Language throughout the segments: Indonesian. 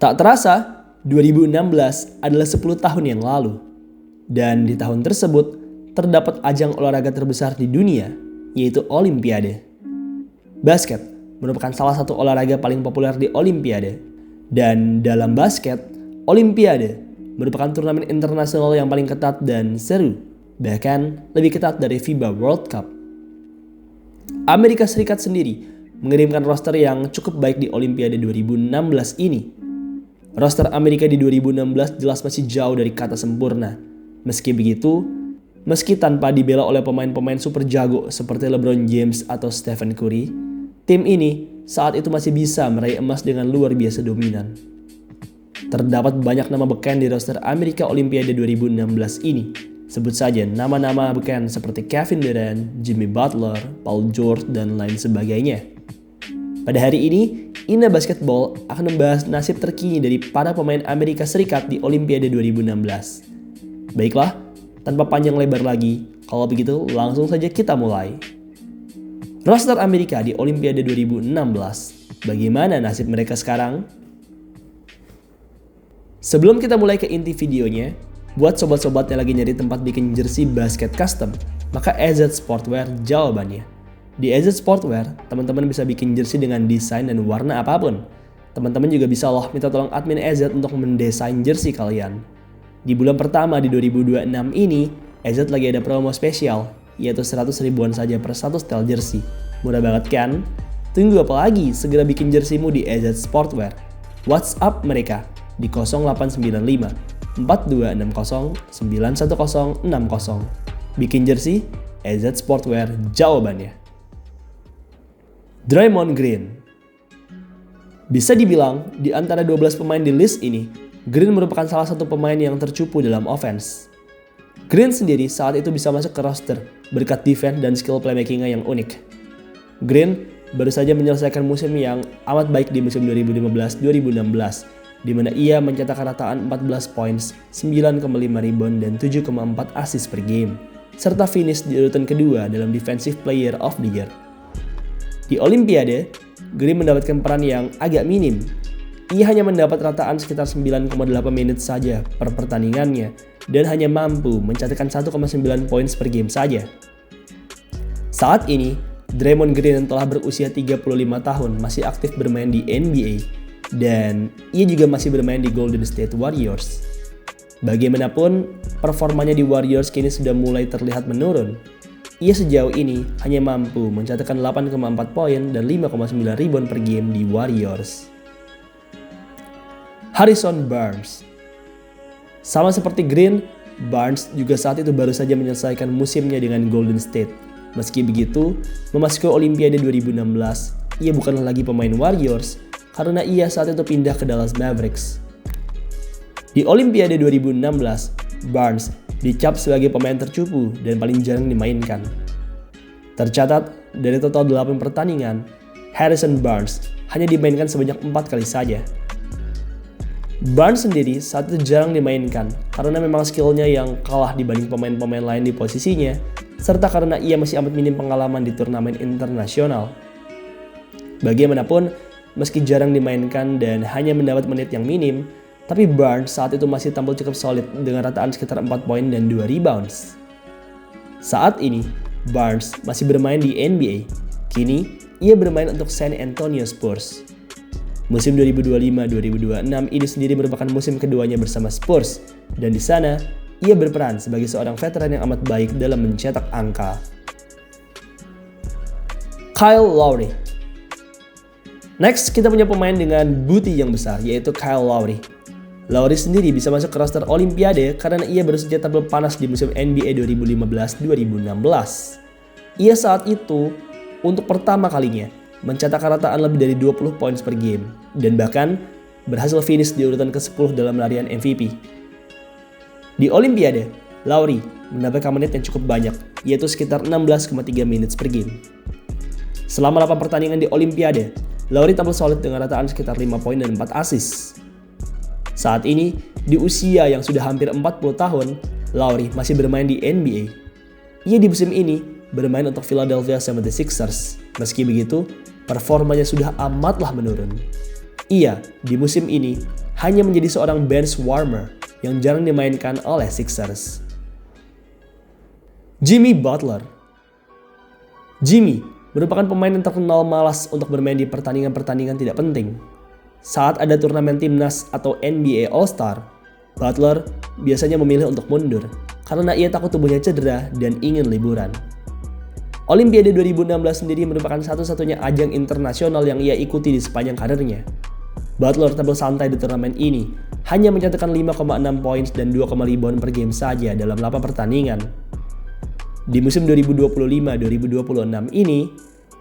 Tak terasa, 2016 adalah 10 tahun yang lalu. Dan di tahun tersebut, terdapat ajang olahraga terbesar di dunia, yaitu Olimpiade. Basket merupakan salah satu olahraga paling populer di Olimpiade. Dan dalam basket, Olimpiade merupakan turnamen internasional yang paling ketat dan seru, bahkan lebih ketat dari FIBA World Cup. Amerika Serikat sendiri mengirimkan roster yang cukup baik di Olimpiade 2016 ini. Roster Amerika di 2016 jelas masih jauh dari kata sempurna. Meski begitu, meski tanpa dibela oleh pemain-pemain super jago seperti LeBron James atau Stephen Curry, tim ini saat itu masih bisa meraih emas dengan luar biasa dominan. Terdapat banyak nama beken di roster Amerika Olimpiade 2016 ini. Sebut saja nama-nama beken seperti Kevin Durant, Jimmy Butler, Paul George, dan lain sebagainya. Pada hari ini, Ina Basketball akan membahas nasib terkini dari para pemain Amerika Serikat di Olimpiade 2016. Baiklah, tanpa panjang lebar lagi, kalau begitu langsung saja kita mulai. Roster Amerika di Olimpiade 2016, bagaimana nasib mereka sekarang? Sebelum kita mulai ke inti videonya, buat sobat-sobat yang lagi nyari tempat bikin jersey basket custom, maka AZ Sportwear jawabannya. Di AZ Sportwear, teman-teman bisa bikin jersey dengan desain dan warna apapun. Teman-teman juga bisa loh minta tolong admin AZ untuk mendesain jersey kalian. Di bulan pertama di 2026 ini, AZ lagi ada promo spesial, yaitu 100 ribuan saja per satu style jersey. Murah banget kan? Tunggu apa lagi? Segera bikin jerseymu di AZ Sportwear. WhatsApp mereka di 0895 4260 91060. Bikin jersey, AZ Sportwear jawabannya. Draymond Green. Bisa dibilang, di antara 12 pemain di list ini, Green merupakan salah satu pemain yang tercupu dalam offense. Green sendiri saat itu bisa masuk ke roster berkat defense dan skill playmaking-nya yang unik. Green baru saja menyelesaikan musim yang amat baik di musim 2015-2016, di mana ia mencetak rataan 14 points, 9,5 rebound, dan 7,4 assist per game, serta finish di urutan kedua dalam Defensive Player of the Year. Di Olimpiade, Green mendapatkan peran yang agak minim. Ia hanya mendapat rataan sekitar 9,8 menit saja per pertandingannya dan hanya mampu mencatatkan 1,9 points per game saja. Saat ini, Draymond Green yang telah berusia 35 tahun masih aktif bermain di NBA dan ia juga masih bermain di Golden State Warriors. Bagaimanapun, performanya di Warriors kini sudah mulai terlihat menurun. Ia sejauh ini hanya mampu mencatatkan 8,4 poin dan 5,9 rebound per game di Warriors. Harrison Barnes. Sama seperti Green, Barnes juga saat itu baru saja menyelesaikan musimnya dengan Golden State. Meski begitu, memasuki Olimpiade 2016, ia bukanlah lagi pemain Warriors karena ia saat itu pindah ke Dallas Mavericks. Di Olimpiade 2016, Barnes dicap sebagai pemain tercupu dan paling jarang dimainkan. Tercatat, dari total 8 pertandingan, Harrison Barnes hanya dimainkan sebanyak 4 kali saja. Barnes sendiri saat itu jarang dimainkan karena memang skillnya yang kalah dibanding pemain-pemain lain di posisinya, serta karena ia masih amat minim pengalaman di turnamen internasional. Bagaimanapun, meski jarang dimainkan dan hanya mendapat menit yang minim, tapi Barnes saat itu masih tampil cukup solid dengan rataan sekitar 4 poin dan 2 rebounds. Saat ini, Barnes masih bermain di NBA. Kini, ia bermain untuk San Antonio Spurs. Musim 2025-2026 ini sendiri merupakan musim keduanya bersama Spurs, dan di sana, ia berperan sebagai seorang veteran yang amat baik dalam mencetak angka. Kyle Lowry. Next, kita punya pemain dengan booty yang besar, yaitu Kyle Lowry. Lowry sendiri bisa masuk ke roster Olimpiade karena ia baru saja tampil panas di musim NBA 2015-2016. Ia saat itu, untuk pertama kalinya, mencatatkan rataan lebih dari 20 points per game, dan bahkan berhasil finish di urutan ke-10 dalam larian MVP. Di Olimpiade, Lowry mendapatkan menit yang cukup banyak, yaitu sekitar 16,3 minutes per game. Selama 8 pertandingan di Olimpiade, Lowry tampil solid dengan rataan sekitar 5 poin dan 4 assist. Saat ini, di usia yang sudah hampir 40 tahun, Lowry masih bermain di NBA. Ia di musim ini bermain untuk Philadelphia 76ers. Meski begitu, performanya sudah amatlah menurun. Ia, di musim ini, hanya menjadi seorang bench warmer yang jarang dimainkan oleh Sixers. Jimmy Butler. Jimmy merupakan pemain yang terkenal malas untuk bermain di pertandingan-pertandingan tidak penting. Saat ada turnamen timnas atau NBA All-Star, Butler biasanya memilih untuk mundur karena ia takut tubuhnya cedera dan ingin liburan. Olimpiade 2016 sendiri merupakan satu-satunya ajang internasional yang ia ikuti di sepanjang karirnya. Butler tampil santai di turnamen ini, hanya mencetakkan 5,6 poin dan 2, rebound per game saja dalam 8 pertandingan. Di musim 2025-2026 ini,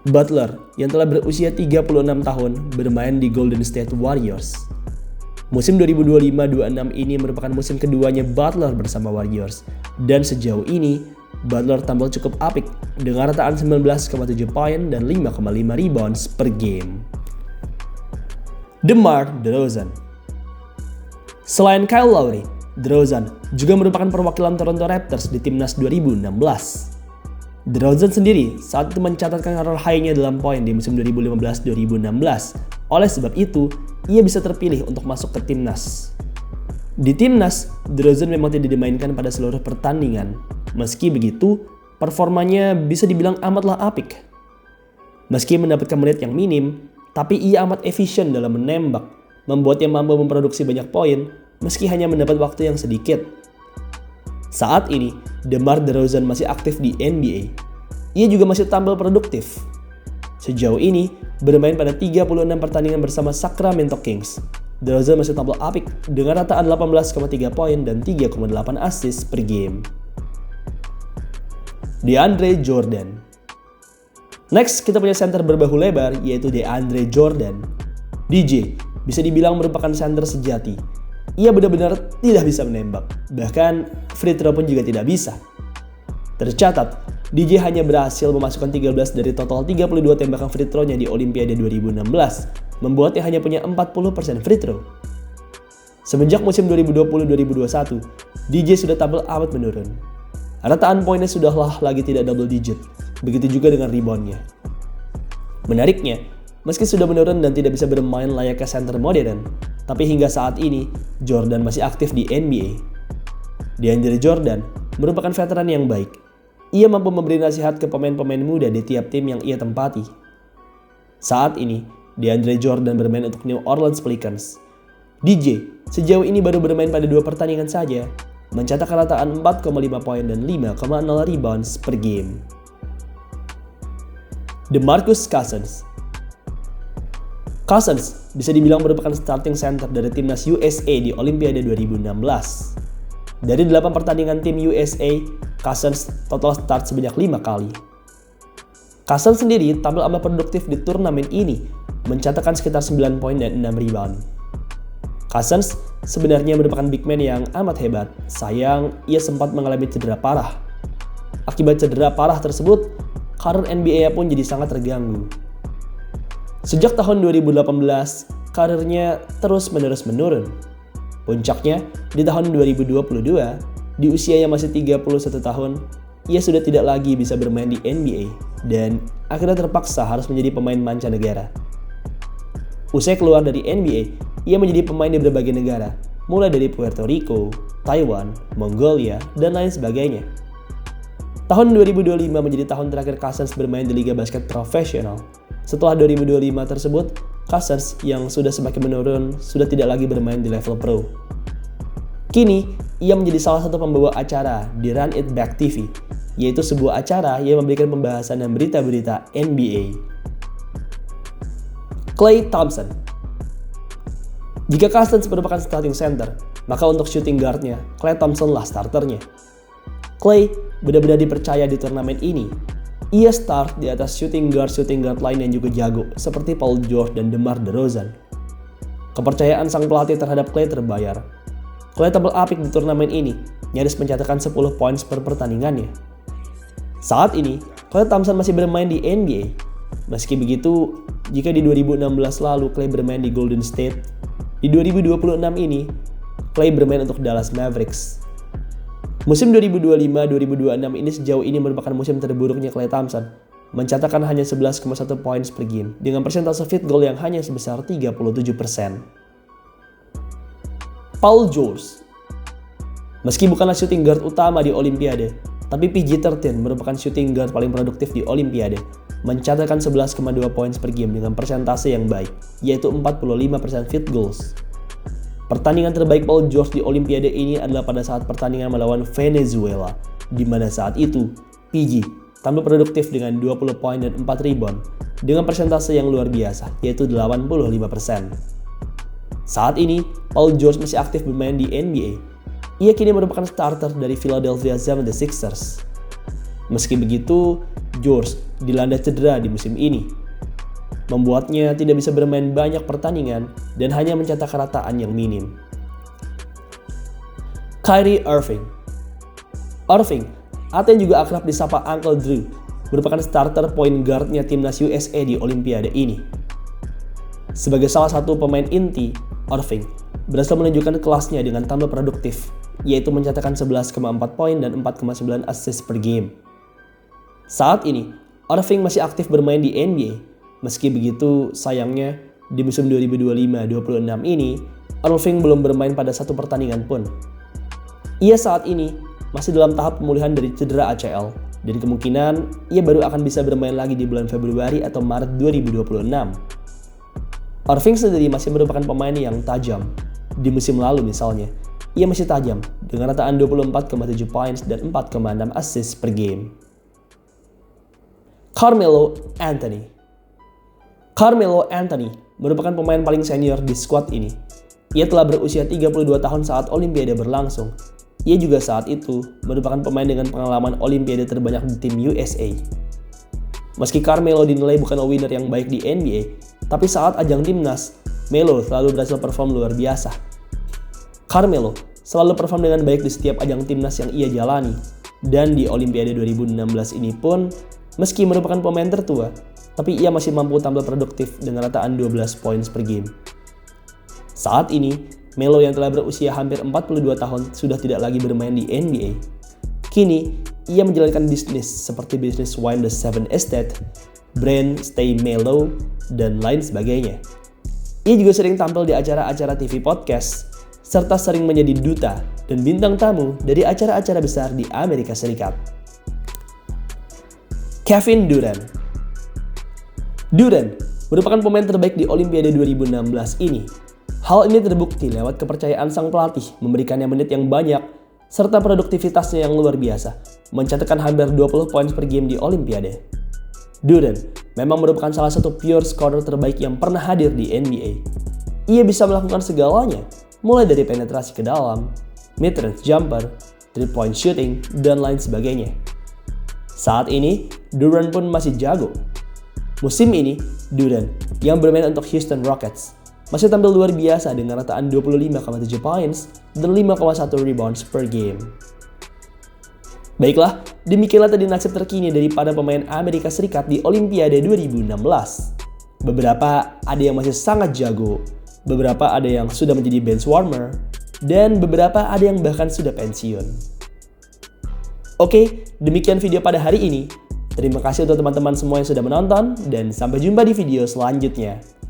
Butler yang telah berusia 36 tahun bermain di Golden State Warriors. Musim 2025-26 ini merupakan musim keduanya Butler bersama Warriors, dan sejauh ini Butler tampil cukup apik dengan rataan 19,7 poin dan 5,5 rebounds per game. DeMar DeRozan. Selain Kyle Lowry, DeRozan juga merupakan perwakilan Toronto Raptors di timnas 2016. DeRozan sendiri saat itu mencatatkan karir high-nya dalam poin di musim 2015-2016. Oleh sebab itu, ia bisa terpilih untuk masuk ke timnas. Di timnas, DeRozan memang tidak dimainkan pada seluruh pertandingan. Meski begitu, performanya bisa dibilang amatlah apik. Meski mendapatkan menit yang minim, tapi ia amat efisien dalam menembak, membuatnya mampu memproduksi banyak poin meski hanya mendapat waktu yang sedikit. Saat ini, DeMar DeRozan masih aktif di NBA. Ia juga masih tampil produktif. Sejauh ini, bermain pada 36 pertandingan bersama Sacramento Kings. DeRozan masih tampil apik dengan rataan 18,3 poin dan 3,8 assist per game. DeAndre Jordan. Next, kita punya center berbahu lebar yaitu DeAndre Jordan. DJ bisa dibilang merupakan center sejati. Ia benar-benar tidak bisa menembak, bahkan free throw pun juga tidak bisa. Tercatat, DJ hanya berhasil memasukkan 13 dari total 32 tembakan free throw-nya di Olimpiade 2016, membuatnya hanya punya 40% free throw. Semenjak musim 2020-2021, DJ sudah tampil amat menurun. Rataan poinnya sudahlah lagi tidak double digit, begitu juga dengan reboundnya. Menariknya, meski sudah menurun dan tidak bisa bermain layaknya center modern, tapi hingga saat ini, Jordan masih aktif di NBA. DeAndre Jordan merupakan veteran yang baik. Ia mampu memberi nasihat ke pemain-pemain muda di tiap tim yang ia tempati. Saat ini, DeAndre Jordan bermain untuk New Orleans Pelicans. DJ sejauh ini baru bermain pada 2 pertandingan saja, mencatatkan rataan 4,5 poin dan 5,0 rebounds per game. DeMarcus Cousins. Cousins bisa dibilang merupakan starting center dari timnas USA di Olimpiade 2016. Dari 8 pertandingan tim USA, Cousins total start sebanyak 5 kali. Cousins sendiri tampil amat produktif di turnamen ini, mencatatkan sekitar 9 poin dan 6 rebound. Cousins sebenarnya merupakan big man yang amat hebat, sayang ia sempat mengalami cedera parah. Akibat cedera parah tersebut, karir NBA pun jadi sangat terganggu. Sejak tahun 2018, karirnya terus-menerus menurun. Puncaknya, di tahun 2022, di usia yang masih 31 tahun, ia sudah tidak lagi bisa bermain di NBA dan akhirnya terpaksa harus menjadi pemain mancanegara. Usai keluar dari NBA, ia menjadi pemain di berbagai negara, mulai dari Puerto Rico, Taiwan, Mongolia, dan lain sebagainya. Tahun 2025 menjadi tahun terakhir Cousins bermain di Liga Basket Profesional. Setelah 2025 tersebut, Cousins yang sudah semakin menurun sudah tidak lagi bermain di level pro. Kini, ia menjadi salah satu pembawa acara di Run It Back TV, yaitu sebuah acara yang memberikan pembahasan dan berita-berita NBA. Klay Thompson. Jika Cousins merupakan starting center, maka untuk shooting guard-nya, Klay Thompson lah starternya. Klay benar-benar dipercaya di turnamen ini. Ia start di atas shooting guard lain yang juga jago, seperti Paul George dan DeMar DeRozan. Kepercayaan sang pelatih terhadap Klay terbayar. Klay tampil apik di turnamen ini, nyaris mencatatkan 10 poin per pertandingannya. Saat ini, Klay Thompson masih bermain di NBA. Meski begitu, jika di 2016 lalu Klay bermain di Golden State, di 2026 ini, Klay bermain untuk Dallas Mavericks. Musim 2025-2026 ini sejauh ini merupakan musim terburuknya Klay Thompson. mencatatkan hanya 11,1 poin per game dengan persentase field goal yang hanya sebesar 37%. Paul George. Meski bukanlah shooting guard utama di Olimpiade, tapi PG-13 merupakan shooting guard paling produktif di Olimpiade, mencatatkan 11,2 poin per game dengan persentase yang baik, yaitu 45% field goals. Pertandingan terbaik Paul George di Olimpiade ini adalah pada saat pertandingan melawan Venezuela, di mana saat itu PG tampil produktif dengan 20 poin dan 4 rebound dengan persentase yang luar biasa, yaitu 85%. Saat ini, Paul George masih aktif bermain di NBA. Ia kini merupakan starter dari Philadelphia 76ers. Meski begitu, George dilanda cedera di musim ini, membuatnya tidak bisa bermain banyak pertandingan dan hanya mencetak rataan yang minim. Kyrie Irving. Irving, atau yang juga akrab disapa Uncle Drew, merupakan starter point guard-nya timnas USA di Olimpiade ini. Sebagai salah satu pemain inti, Irving berhasil menunjukkan kelasnya dengan tampil produktif, yaitu mencatatkan 11,4 poin dan 4,9 assist per game. Saat ini, Irving masih aktif bermain di NBA. Meski begitu, sayangnya di musim 2025-26 ini, Irving belum bermain pada satu pertandingan pun. Ia saat ini masih dalam tahap pemulihan dari cedera ACL, dan kemungkinan ia baru akan bisa bermain lagi di bulan Februari atau Maret 2026. Irving sendiri masih merupakan pemain yang tajam. Di musim lalu misalnya, ia masih tajam dengan rataan 24,7 points dan 4,6 assist per game. Carmelo Anthony. Carmelo Anthony merupakan pemain paling senior di skuad ini. Ia telah berusia 32 tahun saat Olimpiade berlangsung. Ia juga saat itu merupakan pemain dengan pengalaman Olimpiade terbanyak di tim USA. Meski Carmelo dinilai bukan winner yang baik di NBA, tapi saat ajang timnas, Melo selalu berhasil perform luar biasa. Carmelo selalu perform dengan baik di setiap ajang timnas yang ia jalani. Dan di Olimpiade 2016 ini pun, meski merupakan pemain tertua, tapi ia masih mampu tampil produktif dengan rataan 12 poin per game. Saat ini, Melo yang telah berusia hampir 42 tahun sudah tidak lagi bermain di NBA. Kini, ia menjalankan bisnis seperti bisnis Wine the Seven Estate, brand Stay Melo, dan lain sebagainya. Ia juga sering tampil di acara-acara TV podcast, serta sering menjadi duta dan bintang tamu dari acara-acara besar di Amerika Serikat. Kevin Durant. Durant merupakan pemain terbaik di Olimpiade 2016 ini. Hal ini terbukti lewat kepercayaan sang pelatih memberikannya menit yang banyak serta produktivitasnya yang luar biasa, mencatatkan hampir 20 poin per game di Olimpiade. Durant memang merupakan salah satu pure scorer terbaik yang pernah hadir di NBA. Ia bisa melakukan segalanya, mulai dari penetrasi ke dalam, mid-range jumper, 3-point shooting, dan lain sebagainya. Saat ini, Durant pun masih jago. Musim ini, Durant yang bermain untuk Houston Rockets masih tampil luar biasa dengan rataan 25,7 points dan 5,1 rebounds per game. Baiklah, demikianlah tadi nasib terkini daripada pemain Amerika Serikat di Olimpiade 2016. Beberapa ada yang masih sangat jago, beberapa ada yang sudah menjadi bench warmer, dan beberapa ada yang bahkan sudah pensiun. Oke, demikian video pada hari ini. Terima kasih untuk teman-teman semua yang sudah menonton, dan sampai jumpa di video selanjutnya.